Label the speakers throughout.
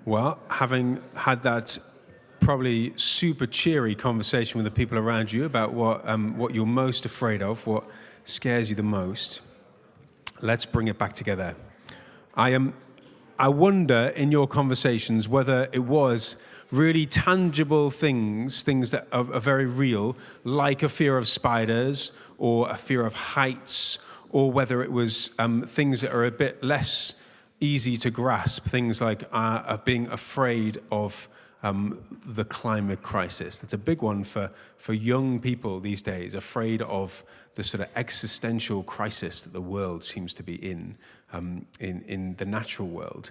Speaker 1: Well, having had that probably super cheery conversation with the people around you about what you're most afraid of, what scares you the most, let's bring it back together. I wonder in your conversations whether it was really tangible things that are very real, like a fear of spiders or a fear of heights, or whether it was things that are a bit less easy to grasp, things like being afraid of the climate crisis. That's a big one for young people these days, afraid of the sort of existential crisis that the world seems to be in the natural world.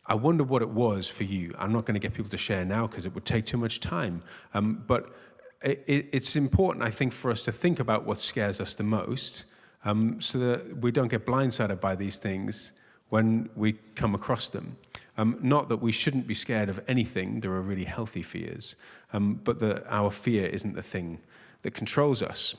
Speaker 1: I wonder what it was for you. I'm not going to get people to share now because it would take too much time. But it's important, I think, for us to think about what scares us the most so that we don't get blindsided by these things when we come across them. Not that we shouldn't be scared of anything. There are really healthy fears. But that our fear isn't the thing that controls us.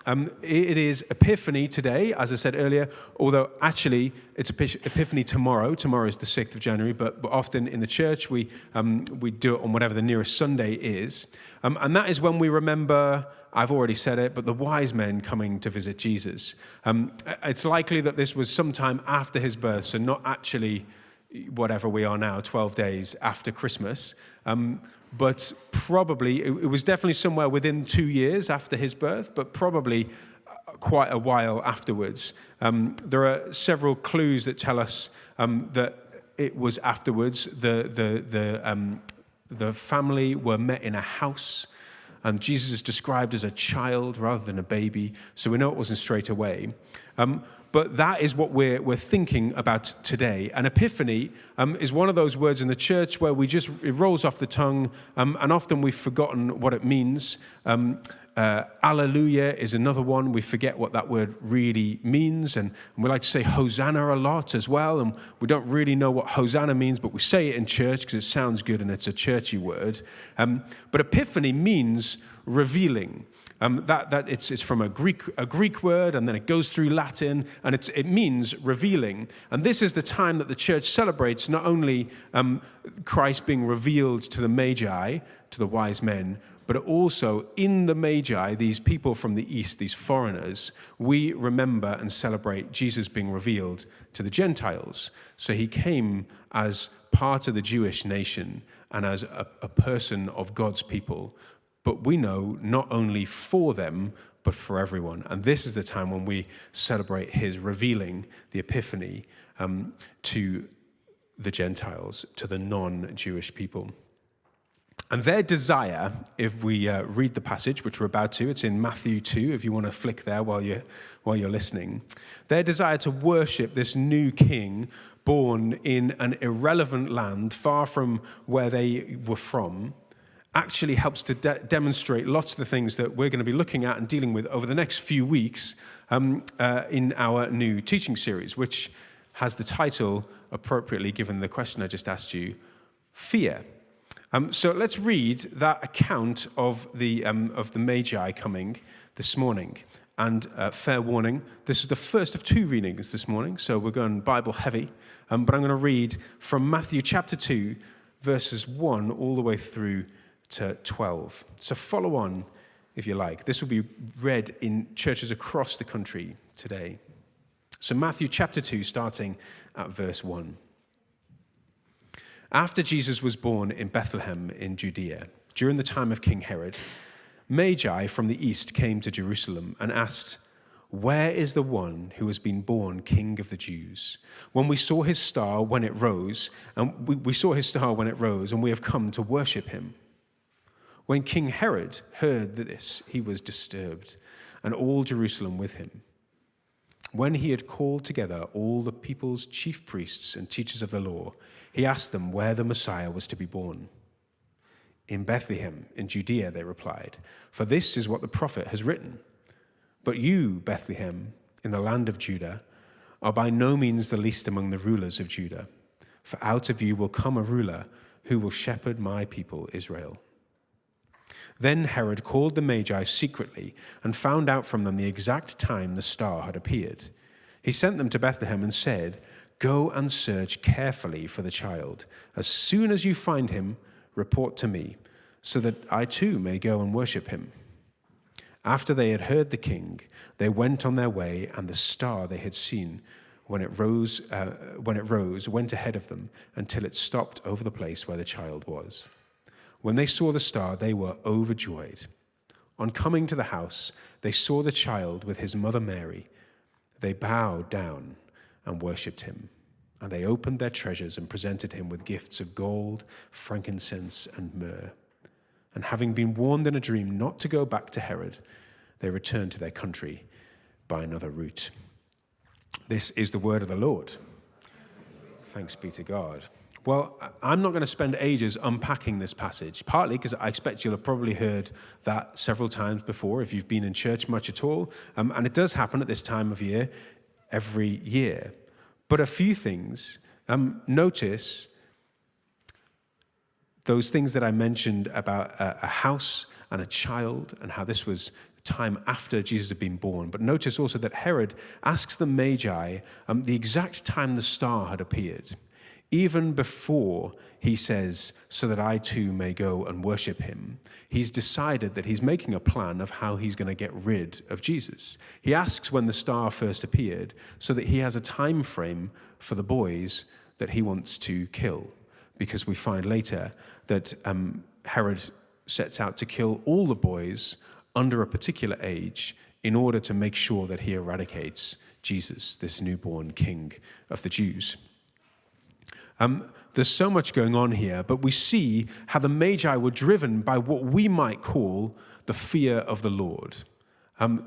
Speaker 1: It is Epiphany today, as I said earlier, although actually it's Epiphany tomorrow. Tomorrow is the 6th of January, but often in the church we do it on whatever the nearest Sunday is. And that is when we remember, I've already said it, but the wise men coming to visit Jesus. It's likely that this was sometime after his birth, so not actually whatever we are now, 12 days after Christmas. But probably, it was definitely somewhere within 2 years after his birth, but probably quite a while afterwards. There are several clues that tell us that it was afterwards. The family were met in a house, and Jesus is described as a child rather than a baby, so we know it wasn't straight away. But that is what we're thinking about today. And Epiphany is one of those words in the church where it rolls off the tongue, and often we've forgotten what it means. Alleluia is another one. We forget what that word really means, and we like to say Hosanna a lot as well, and we don't really know what Hosanna means, but we say it in church because it sounds good and it's a churchy word. But Epiphany means revealing. It's from a Greek word, and then it goes through Latin, and it means revealing. And this is the time that the church celebrates not only Christ being revealed to the Magi, to the wise men, but also in the Magi, these people from the East, these foreigners, we remember and celebrate Jesus being revealed to the Gentiles. So he came as part of the Jewish nation and as a person of God's people. But we know not only for them, but for everyone. And this is the time when we celebrate his revealing, the Epiphany, to the Gentiles, to the non-Jewish people. And their desire, if we read the passage, which we're about to, it's in Matthew 2, if you want to flick there while you're listening. Their desire to worship this new king born in an irrelevant land, far from where they were from, actually helps to demonstrate lots of the things that we're going to be looking at and dealing with over the next few weeks in our new teaching series, which has the title, appropriately given the question I just asked you, Fear. So let's read that account of the Magi coming this morning. And fair warning, this is the first of 2 readings this morning, so we're going Bible heavy. But I'm going to read from Matthew chapter 2, verses 1 all the way through to 12. So follow on if you like. This will be read in churches across the country today. So Matthew chapter 2, starting at verse 1. After Jesus was born in Bethlehem in Judea, during the time of King Herod, Magi from the east came to Jerusalem and asked, "Where is the one who has been born King of the Jews? When we saw his star when it rose, and we have come to worship him." When King Herod heard this, he was disturbed, and all Jerusalem with him. When he had called together all the people's chief priests and teachers of the law, he asked them where the Messiah was to be born. "In Bethlehem, in Judea," they replied, "for this is what the prophet has written. But you, Bethlehem, in the land of Judah, are by no means the least among the rulers of Judah, for out of you will come a ruler who will shepherd my people Israel." Then Herod called the Magi secretly and found out from them the exact time the star had appeared. He sent them to Bethlehem and said, Go and search carefully for the child. As soon as you find him, report to me, so that I too may go and worship him." After they had heard the king, they went on their way, and the star they had seen when it rose, went ahead of them until it stopped over the place where the child was. When they saw the star, they were overjoyed. On coming to the house, they saw the child with his mother Mary. They bowed down and worshipped him. And they opened their treasures and presented him with gifts of gold, frankincense, and myrrh. And having been warned in a dream not to go back to Herod, they returned to their country by another route. This is the word of the Lord. Thanks be to God. Well, I'm not going to spend ages unpacking this passage, partly because I expect you'll have probably heard that several times before if you've been in church much at all. And it does happen at this time of year every year. But a few things. Notice those things that I mentioned about a house and a child and how this was time after Jesus had been born. But notice also that Herod asks the Magi the exact time the star had appeared, even before he says, "so that I too may go and worship him." He's decided that he's making a plan of how he's going to get rid of Jesus. He asks when the star first appeared so that he has a time frame for the boys that he wants to kill, because we find later that Herod sets out to kill all the boys under a particular age in order to make sure that he eradicates Jesus, this newborn king of the Jews. There's so much going on here, but we see how the Magi were driven by what we might call the fear of the Lord.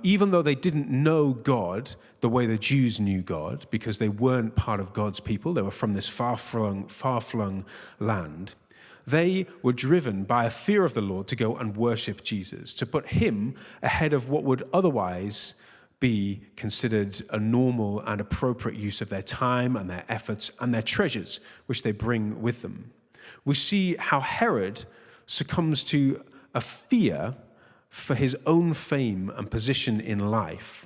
Speaker 1: Even though they didn't know God the way the Jews knew God, because they weren't part of God's people, they were from this far-flung land, they were driven by a fear of the Lord to go and worship Jesus, to put him ahead of what would otherwise be considered a normal and appropriate use of their time and their efforts and their treasures, which they bring with them. We see how Herod succumbs to a fear for his own fame and position in life,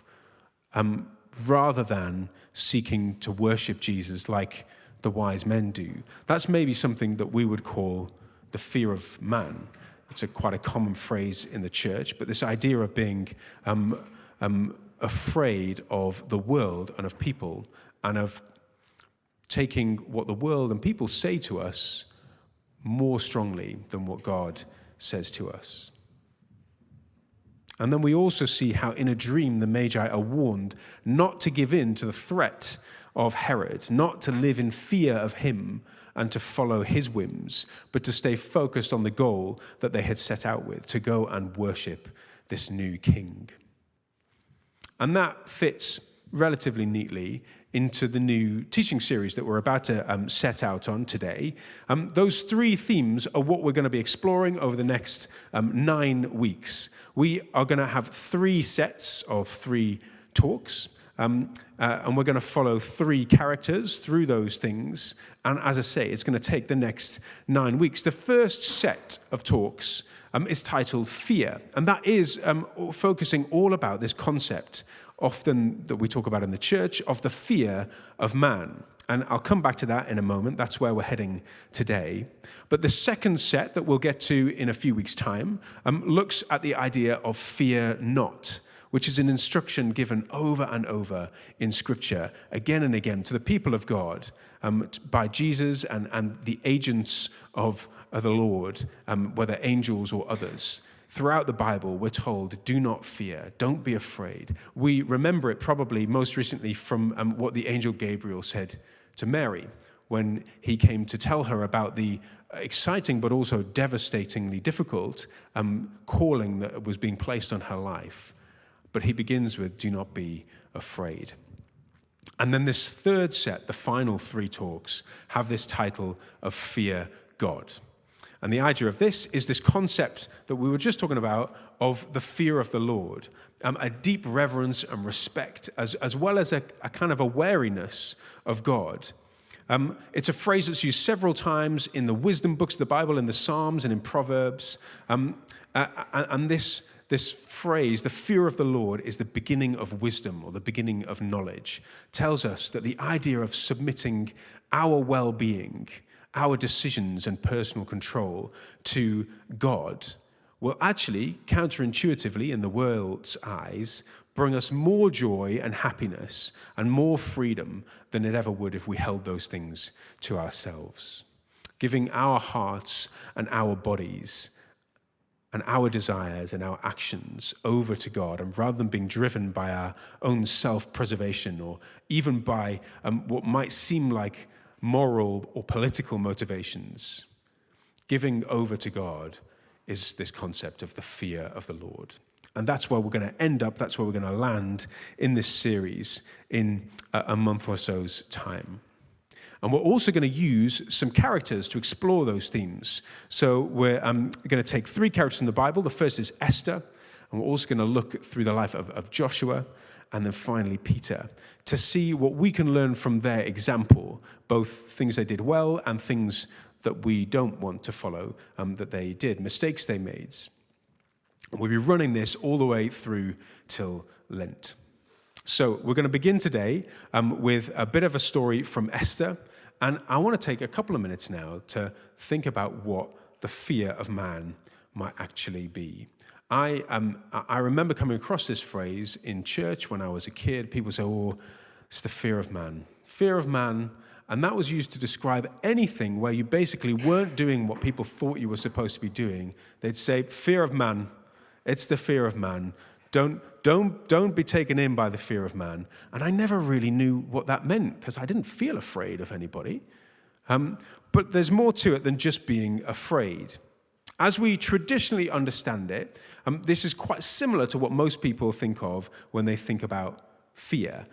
Speaker 1: rather than seeking to worship Jesus like the wise men do. That's maybe something that we would call the fear of man. It's quite a common phrase in the church, but this idea of being afraid of the world and of people, and of taking what the world and people say to us more strongly than what God says to us. And then we also see how in a dream the Magi are warned not to give in to the threat of Herod, not to live in fear of him and to follow his whims, but to stay focused on the goal that they had set out with, to go and worship this new king. And that fits relatively neatly into the new teaching series that we're about to set out on today. Those three themes are what we're going to be exploring over the next 9 weeks. We are going to have 3 sets of 3 talks, and we're going to follow 3 characters through those things. And as I say, it's going to take the next 9 weeks. The first set of talks is titled Fear, and that is focusing all about this concept often that we talk about in the church of the fear of man. And I'll come back to that in a moment. That's where we're heading today. But the second set that we'll get to in a few weeks' time looks at the idea of fear not, which is an instruction given over and over in Scripture, again and again, to the people of God by Jesus and the agents of the Lord, whether angels or others. Throughout the Bible, we're told, do not fear, don't be afraid. We remember it probably most recently from what the angel Gabriel said to Mary when he came to tell her about the exciting but also devastatingly difficult calling that was being placed on her life. But he begins with, do not be afraid. And then this third set, the final 3 talks, have this title of Fear God. And the idea of this is this concept that we were just talking about of the fear of the Lord, a deep reverence and respect, as well as a kind of a wariness of God. It's a phrase that's used several times in the wisdom books of the Bible, in the Psalms and in Proverbs. And this this phrase, the fear of the Lord is the beginning of wisdom or the beginning of knowledge, tells us that the idea of submitting our well-being, our decisions and personal control to God will actually, counterintuitively in the world's eyes, bring us more joy and happiness and more freedom than it ever would if we held those things to ourselves. Giving our hearts and our bodies and our desires and our actions over to God, and rather than being driven by our own self-preservation or even by what might seem like moral or political motivations, giving over to God is this concept of the fear of the Lord. And that's where we're going to end up, that's where we're going to land in this series in a month or so's time. And we're also going to use some characters to explore those themes. So we're going to take 3 characters from the Bible. The first is Esther, and we're also going to look through the life of Joshua, and then finally Peter, to see what we can learn from their example, both things they did well and things that we don't want to follow that they did, mistakes they made. And we'll be running this all the way through till Lent. So we're going to begin today with a bit of a story from Esther. And I want to take a couple of minutes now to think about what the fear of man might actually be. I remember coming across this phrase in church when I was a kid. People say, oh, it's the fear of man. Fear of man. And that was used to describe anything where you basically weren't doing what people thought you were supposed to be doing. They'd say, fear of man. It's the fear of man. Don't be taken in by the fear of man. And I never really knew what that meant because I didn't feel afraid of anybody. But there's more to it than just being afraid. As we traditionally understand it, this is quite similar to what most people think of when they think about fear.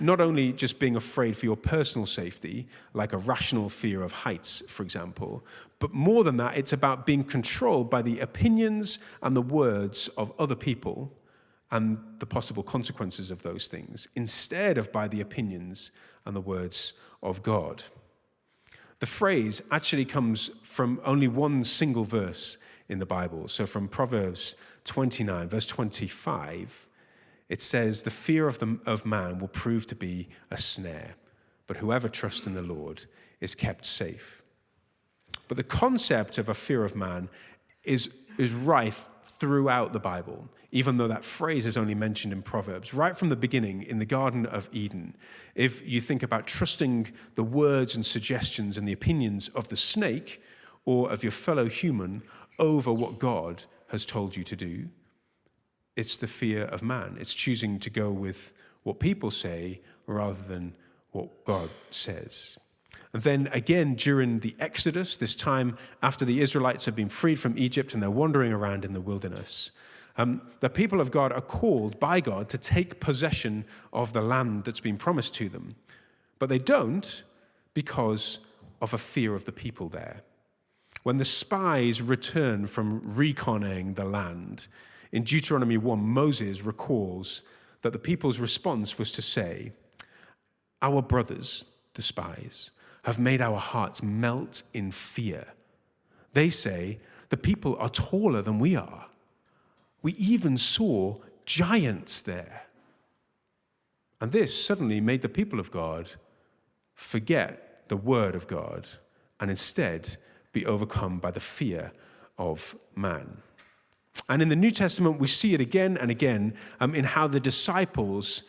Speaker 1: Not only just being afraid for your personal safety, like a rational fear of heights, for example, but more than that, it's about being controlled by the opinions and the words of other people and the possible consequences of those things, instead of by the opinions and the words of God. The phrase actually comes from only one single verse in the Bible. So from Proverbs 29, verse 25, it says, the fear of man will prove to be a snare, but whoever trusts in the Lord is kept safe. But the concept of a fear of man is rife throughout the Bible, even though that phrase is only mentioned in Proverbs. Right from the beginning, in the Garden of Eden, if you think about trusting the words and suggestions and the opinions of the snake or of your fellow human over what God has told you to do, it's the fear of man. It's choosing to go with what people say rather than what God says. And then again, during the Exodus, this time after the Israelites have been freed from Egypt and they're wandering around in the wilderness, the people of God are called by God to take possession of the land that's been promised to them. But they don't because of a fear of the people there. When the spies return from reconning the land, in Deuteronomy 1, Moses recalls that the people's response was to say, our brothers, the spies, have made our hearts melt in fear. They say, the people are taller than we are. We even saw giants there. And this suddenly made the people of God forget the word of God and instead be overcome by the fear of man. And in the New Testament, we see it again and again in how the disciples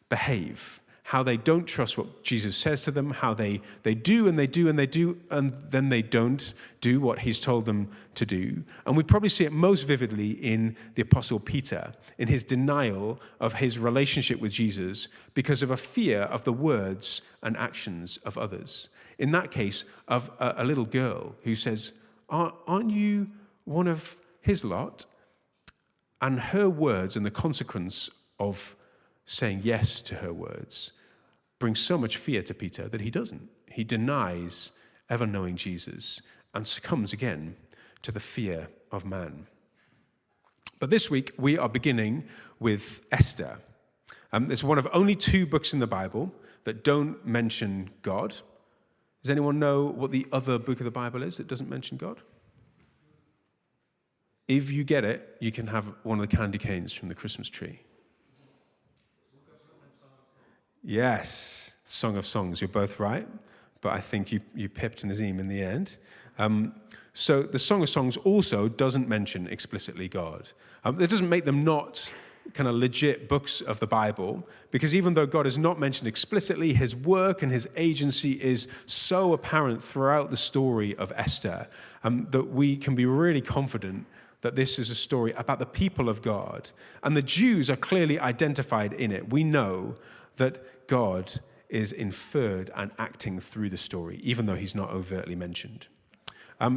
Speaker 1: behave, how they don't trust what Jesus says to them, how they do and they do and they do, and then they don't do what he's told them to do. And we probably see it most vividly in the Apostle Peter, in his denial of his relationship with Jesus because of a fear of the words and actions of others. In that case, of a little girl who says, aren't you one of his lot? And her words and the consequence of saying yes to her words brings so much fear to Peter that he doesn't. He denies ever knowing Jesus and succumbs again to the fear of man. But this week, we are beginning with Esther. It's one of only 2 books in the Bible that don't mention God. Does anyone know what the other book of the Bible is that doesn't mention God? If you get it, you can have one of the candy canes from the Christmas tree. Yes, Song of Songs. You're both right, but I think you pipped Nazim in the end. So the Song of Songs also doesn't mention explicitly God. It doesn't make them not kind of legit books of the Bible, because even though God is not mentioned explicitly, his work and his agency is so apparent throughout the story of Esther that we can be really confident that this is a story about the people of God. And the Jews are clearly identified in it. We know that God is inferred and acting through the story, even though he's not overtly mentioned.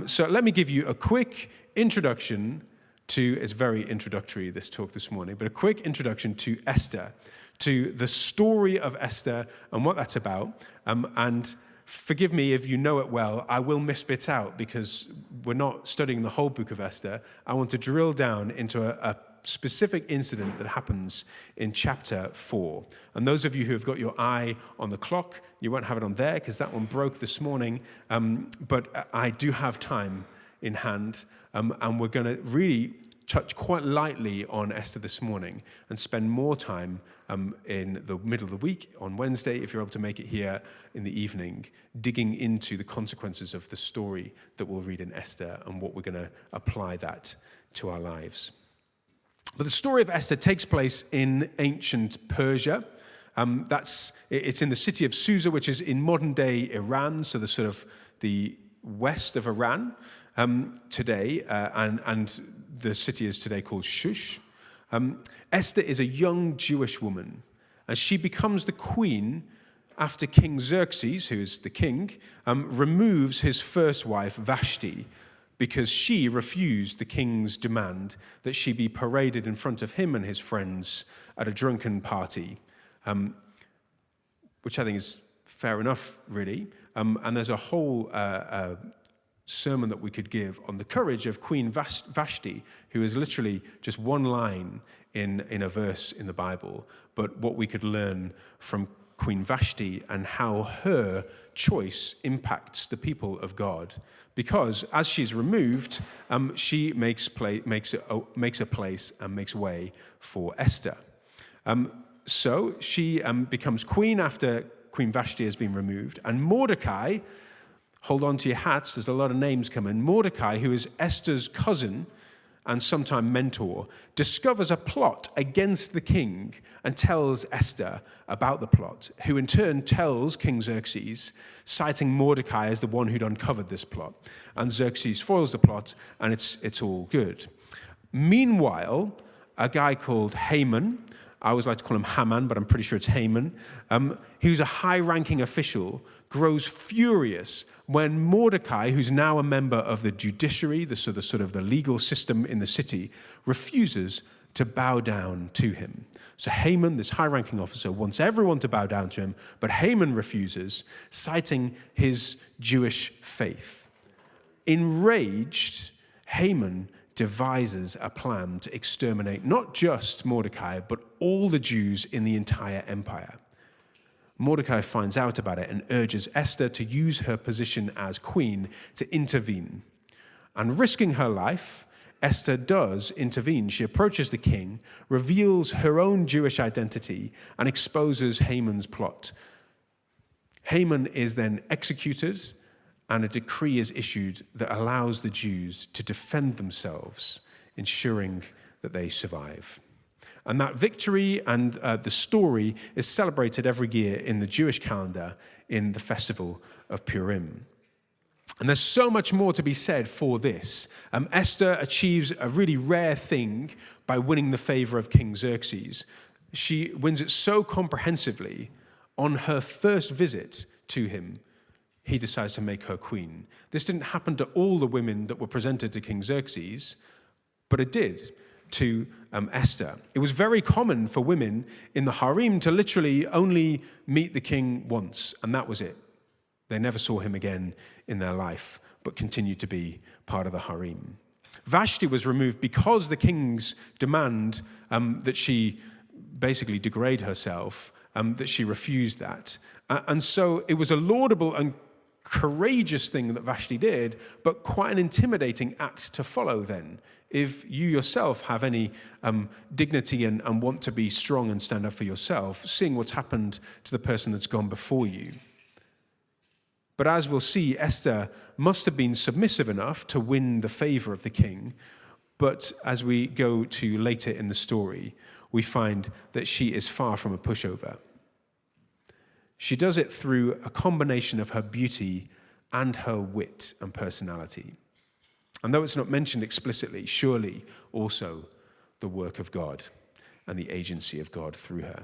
Speaker 1: So let me give you a quick introduction to, it's very introductory, this talk this morning, but a quick introduction to Esther, to the story of Esther and what that's about. And forgive me if you know it well, I will miss bits out because we're not studying the whole book of Esther. I want to drill down into a specific incident that happens in chapter 4. And those of you who have got your eye on the clock, you won't have it on there because that one broke this morning. But I do have time in hand, and we're going to really touch quite lightly on Esther this morning and spend more time in the middle of the week on Wednesday, if you're able to make it here in the evening, digging into the consequences of the story that we'll read in Esther and what we're going to apply that to our lives. But the story of Esther takes place in ancient Persia. It's in the city of Susa, which is in modern-day Iran, so the sort of the west of Iran today, and the city is today called Shush. Esther is a young Jewish woman, and she becomes the queen after King Xerxes, who is the king, removes his first wife, Vashti, because she refused the king's demand that she be paraded in front of him and his friends at a drunken party, which I think is fair enough, really. And there's a whole sermon that we could give on the courage of Queen Vashti, who is literally just one line in a verse in the Bible, but what we could learn from Queen Vashti and how her choice impacts the people of God. Because as she's removed, she makes a place and makes way for Esther. So she becomes queen after Queen Vashti has been removed. And Mordecai, hold on to your hats, there's a lot of names coming. Mordecai, who is Esther's cousin and sometime mentor, discovers a plot against the king and tells Esther about the plot, who in turn tells King Xerxes, citing Mordecai as the one who'd uncovered this plot. And Xerxes foils the plot, and it's all good. Meanwhile, a guy called Haman, I always like to call him Haman, but I'm pretty sure it's Haman, who's a high-ranking official, grows furious when Mordecai, who's now a member of the judiciary, the sort of the legal system in the city, refuses to bow down to him. So Haman, this high-ranking officer, wants everyone to bow down to him, but Haman refuses, citing his Jewish faith. Enraged, Haman devises a plan to exterminate not just Mordecai, but all the Jews in the entire empire. Mordecai finds out about it and urges Esther to use her position as queen to intervene. And risking her life, Esther does intervene. She approaches the king, reveals her own Jewish identity, and exposes Haman's plot. Haman is then executed, and a decree is issued that allows the Jews to defend themselves, ensuring that they survive. And that victory and the story is celebrated every year in the Jewish calendar in the festival of Purim. And there's so much more to be said for this. Esther achieves a really rare thing by winning the favor of King Xerxes. She wins it so comprehensively, on her first visit to him, he decides to make her queen. This didn't happen to all the women that were presented to King Xerxes, but it did to Esther. It was very common for women in the harem to literally only meet the king once, and that was it. They never saw him again in their life, but continued to be part of the harem. Vashti was removed because the king's demand that she basically degrade herself, that she refused that. And so it was a laudable and courageous thing that Vashti did, but quite an intimidating act to follow then. If you yourself have any dignity and want to be strong and stand up for yourself, seeing what's happened to the person that's gone before you. But as we'll see, Esther must have been submissive enough to win the favor of the king. But as we go to later in the story, we find that she is far from a pushover. She does it through a combination of her beauty and her wit and personality. And though it's not mentioned explicitly, surely also the work of God and the agency of God through her.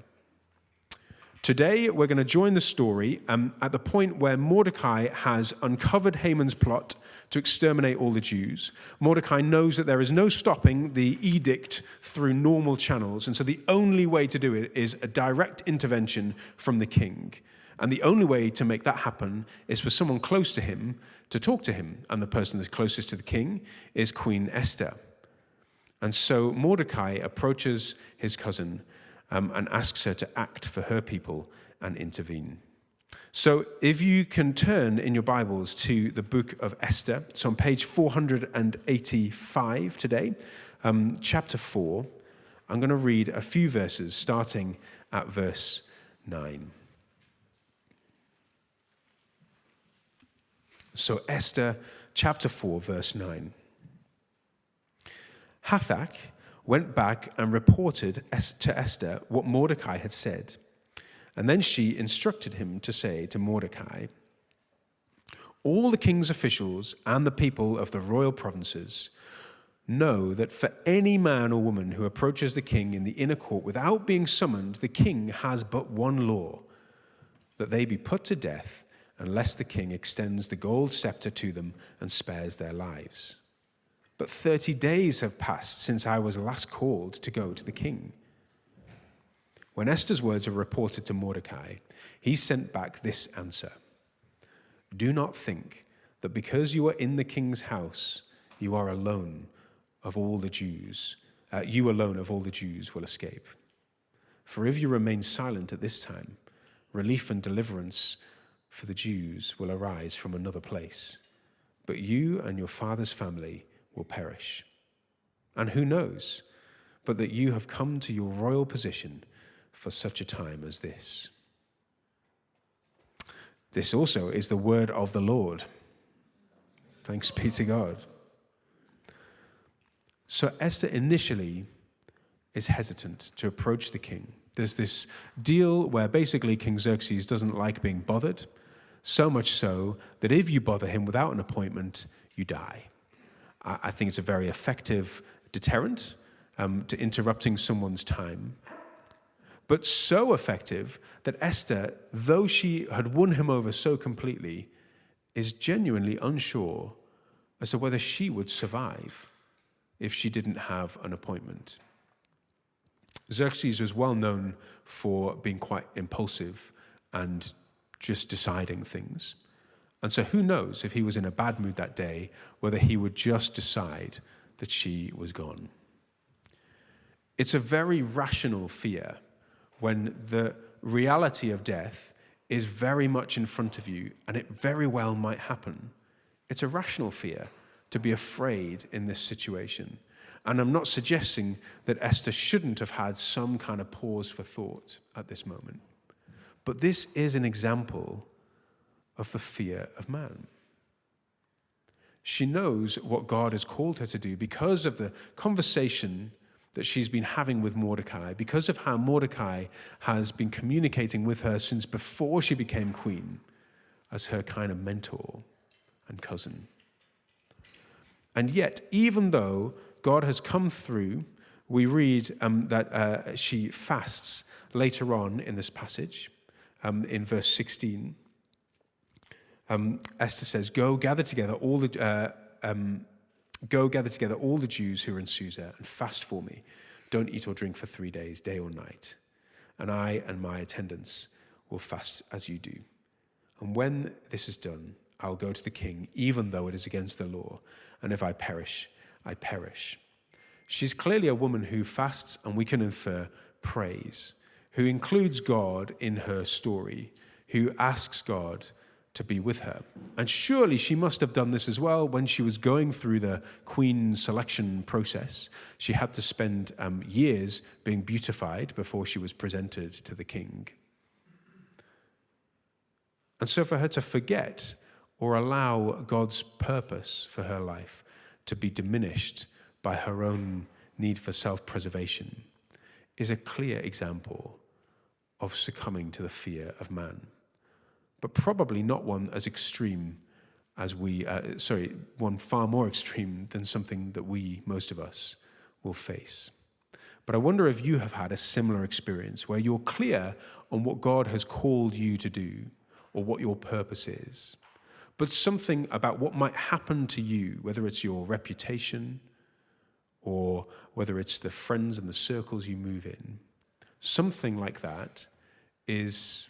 Speaker 1: Today, we're going to join the story at the point where Mordecai has uncovered Haman's plot to exterminate all the Jews. Mordecai knows that there is no stopping the edict through normal channels, and so the only way to do it is a direct intervention from the king. And the only way to make that happen is for someone close to him to talk to him. And the person that's closest to the king is Queen Esther. And so Mordecai approaches his cousin and asks her to act for her people and intervene. So if you can turn in your Bibles to the book of Esther, it's on page 485 today, chapter 4. I'm going to read a few verses starting at verse 9. So Esther, chapter 4, verse 9. Hathach went back and reported to Esther what Mordecai had said. And then she instructed him to say to Mordecai, all the king's officials and the people of the royal provinces know that for any man or woman who approaches the king in the inner court without being summoned, the king has but one law, that they be put to death unless the king extends the gold scepter to them and spares their lives. But 30 days have passed since I was last called to go to the king. When Esther's words were reported to Mordecai, he sent back this answer. Do not think that because you are in the king's house, you are alone of all the Jews. You alone of all the Jews will escape. For if you remain silent at this time, relief and deliverance for the Jews will arise from another place, but you and your father's family will perish. And who knows, but that you have come to your royal position for such a time as this. This also is the word of the Lord. Thanks be to God. So Esther initially is hesitant to approach the king. There's this deal where basically King Xerxes doesn't like being bothered, so much so that if you bother him without an appointment, you die. I think it's a very effective deterrent to interrupting someone's time. But so effective that Esther, though she had won him over so completely, is genuinely unsure as to whether she would survive if she didn't have an appointment. Xerxes was well known for being quite impulsive and just deciding things. And so who knows if he was in a bad mood that day, whether he would just decide that she was gone. It's a very rational fear when the reality of death is very much in front of you and it very well might happen. It's a rational fear to be afraid in this situation. And I'm not suggesting that Esther shouldn't have had some kind of pause for thought at this moment. But this is an example of the fear of man. She knows what God has called her to do because of the conversation that she's been having with Mordecai, because of how Mordecai has been communicating with her since before she became queen as her kind of mentor and cousin. And yet, even though God has come through, we read that she fasts later on in this passage, in verse 16. Esther says, Go gather together all the Jews who are in Susa and fast for me. Don't eat or drink for 3 days, day or night. And I and my attendants will fast as you do. And when this is done, I'll go to the king, even though it is against the law. And if I perish, I perish. She's clearly a woman who fasts, and we can infer praise, who includes God in her story, who asks God to be with her. And surely she must have done this as well when she was going through the queen selection process. She had to spend years being beautified before she was presented to the king. And so for her to forget or allow God's purpose for her life to be diminished by her own need for self-preservation is a clear example of succumbing to the fear of man. But probably not one as extreme as one far more extreme than something that most of us, will face. But I wonder if you have had a similar experience where you're clear on what God has called you to do or what your purpose is, but something about what might happen to you, whether it's your reputation or whether it's the friends and the circles you move in, something like that is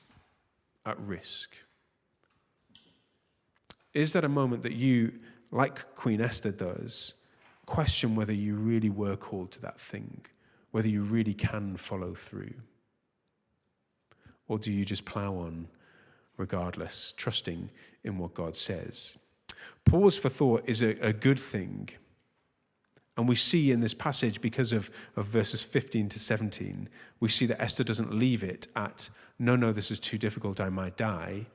Speaker 1: at risk. Is that a moment that you, like Queen Esther does, question whether you really were called to that thing, whether you really can follow through? Or do you just plow on regardless, trusting in what God says? Pause for thought is a good thing. And we see in this passage, because of verses 15 to 17, we see that Esther doesn't leave it at, no, this is too difficult, I might die.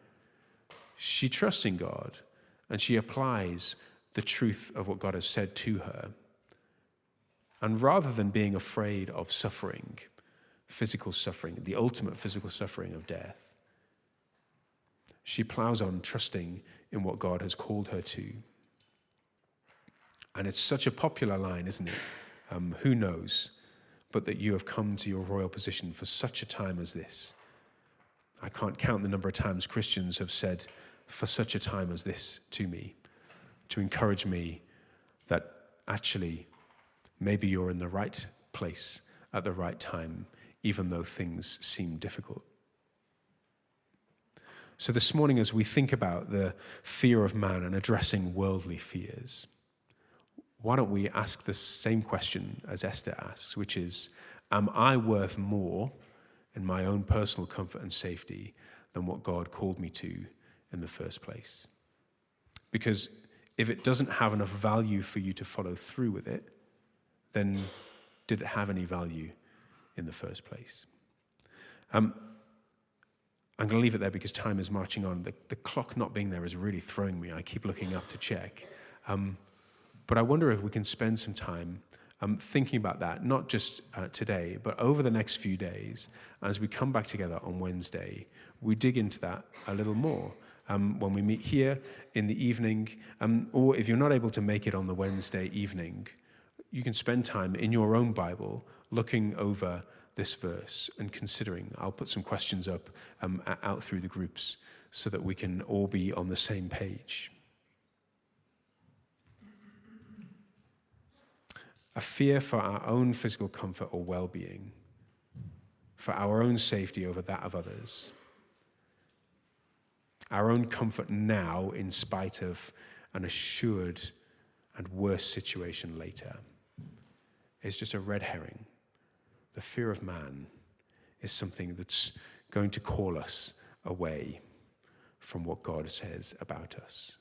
Speaker 1: She trusts in God, and she applies the truth of what God has said to her. And rather than being afraid of suffering, physical suffering, the ultimate physical suffering of death, she plows on trusting in what God has called her to. And it's such a popular line, isn't it? Who knows, but that you have come to your royal position for such a time as this. I can't count the number of times Christians have said, for such a time as this, to me, to encourage me that actually maybe you're in the right place at the right time, even though things seem difficult. So this morning, as we think about the fear of man and addressing worldly fears, why don't we ask the same question as Esther asks, which is, am I worth more in my own personal comfort and safety than what God called me to in the first place? Because if it doesn't have enough value for you to follow through with it, then did it have any value in the first place? I'm going to leave it there because time is marching on. The clock not being there is really throwing me. I keep looking up to check. But I wonder if we can spend some time thinking about that, not just today, but over the next few days. As we come back together on Wednesday, we dig into that a little more. When we meet here in the evening, or if you're not able to make it on the Wednesday evening, you can spend time in your own Bible looking over this verse and considering. I'll put some questions up out through the groups so that we can all be on the same page. A fear for our own physical comfort or well-being, for our own safety over that of others, our own comfort now in spite of an assured and worse situation later, is just a red herring. The fear of man is something that's going to call us away from what God says about us.